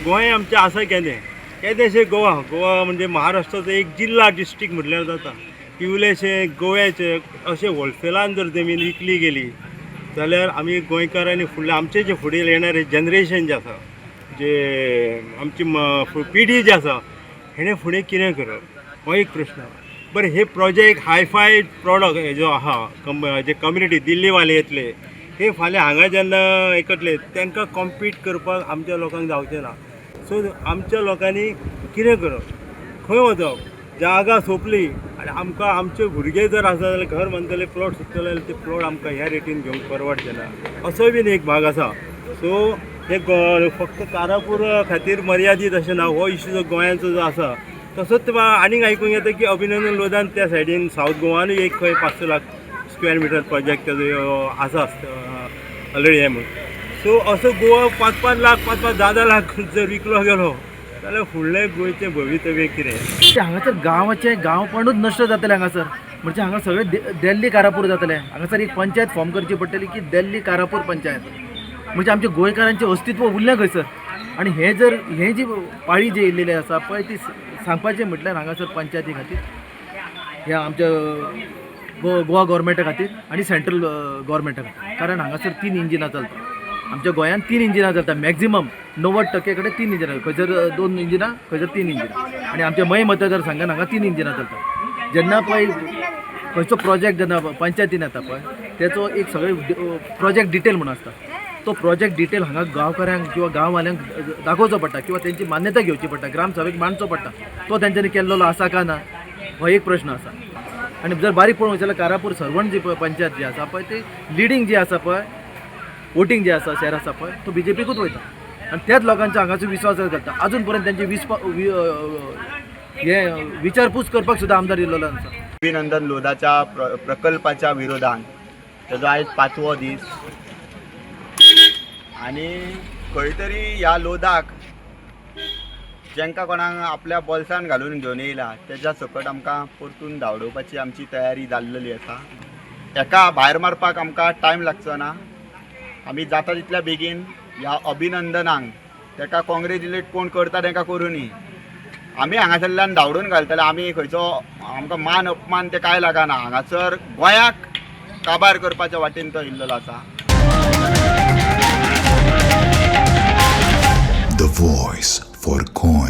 गोंय आमचें आसा केदेंशें गोवा म्हणजे महाराष्ट्राचो एक जिल्हा डिस्ट्रिक्ट म्हटल्यार जाता. किवलेशें गोव्याचें अशें होलसेलान जर जमीन विकली गेली जाल्यार आमी गोंयकारांनी फुडले आमचे जे फुडें येणारे जनरेशन जें आसा, जे आमची पिढी जी आसा, हेणें फुडें कितें करप हो एक प्रश्न. बरें, हे प्रोजेक्ट हायफाय प्रॉडक्ट जो आहा जे कम्युनिटी दिल्लीवाले येतले, हे फाल्यां हांगा जेन्ना एकतले तांकां कॉम्पीट करपाक आमच्या लोकांक जावचें ना. सो आमच्या लोकांनी कितें करप, खंय वचप, जागा सोंपली आनी आमकां आमचे भुरगे जर आसा जाल्यार घर बांदतले, प्लॉट सुटतले जाल्यार ते प्लॉट आमकां ह्या रेटीन घेवंक परवडचें ना, असोय बीन एक भाग आसा. सो हे फक्त कारापूर खातीर मर्यादीत अशें ना. हो इश्यू जो गोंयांचो जो आसा तसोच आनीक आयकूंक येता की अभिनंदन लोधान त्या सायडीन सावथ गोवानूय एक खंय 500 लाख स्क्वेअर मिटर प्रोजेक्ट तेजो आसा ऑलरेडी हे म्हणून. सो असो गोवा 5-5 लाख 5-10 लाख जर विकलो गेलो जाल्यार फुडलें गोंयचें भवितव्य कितें. हांगासर गांवपणूच नश्ट जातलें हांगासर. म्हणजे हांगा सगळें दिल्ली कारापूर जातलें. हांगासर एक पंचायत फॉर्म करची पडटली की दिल्ली कारापूर पंचायत. म्हणजे आमच्या गोंयकारांचें अस्तित्व उरलें खंयसर. आनी हे जी पाळी जी येयलेली आसा पळय ती सांगपाचें म्हटल्यार हांगासर पंचायती खातीर, ह्या आमच्या गोवा गव्हर्मेंटा खातीर आनी सेंट्रल गव्हर्मेंटा खातीर. कारण हांगासर 3 इंजिनां चलता. आमच्या गोंयांत 3 इंजिनां चलता. मॅक्झिमम 90% कडेन 3 इंजिनां, खंयसर 2 इंजिनां, खंयसर 3 इंजिनां. आनी आमच्या मय मतदारसंघान हांगा 3 इंजिनां चलता. जेन्ना पळय खंयचो प्रोजेक्ट जेन्ना पंचायतीन येता पळय तेचो एक सगळे प्रोजेक्ट डिटेल म्हणून आसता. तो प्रोजेक्ट डिटेल हांगा गांवकारांक किंवा गांववाल्यांक दाखोवचो पडटा किंवा तेंची मान्यता घेवची पडटा, ग्रामसभेक मांडचो पडटा. तो तेंच्यांनी केल्लो आसा काय ना हो एक प्रश्न आसा. आनी जर बारीक पळोवंक जाल्यार कारापूर सर्वण जी पंचायत जी आसा पळय ती लिडींग जी आसा पळय, वोटींग जे आसा शेअर आसा पळय तो BJPकूच वयता. आनी त्याच लोकांचो हांगाचो विश्वास जाता. अजून पर्यंत तेंची विचारपूस करपाक सुद्दां आमदार येयल्लो आसा. अभिनंदन लोधाच्या प्रकल्पाच्या विरोधान तेजो आयज 5वो दीस. आनी खंय तरी ह्या लोधाक जेंका कोणाक आपल्या बोल्सान घालून घेवन येयला तेज्या सकट आमकां परतून धांवडोवपाची आमची तयारी जाल्लेली आसा. एका भायर मारपाक आमकां टायम लागचो ना. आमी जाता तितल्या बेगीन ह्या अभिनंदनाक तेका कॉंग्रेच्युलेट कोण करता तेका करुनी आमी हांगासरल्यान धांवडून घालतले. आमी खंयचो आमकां मान अपमान ते कांय लागना. हांगासर गोंयाक काबार करपाच्या वाटेन तो येयल्लो आसा. The voice for coin.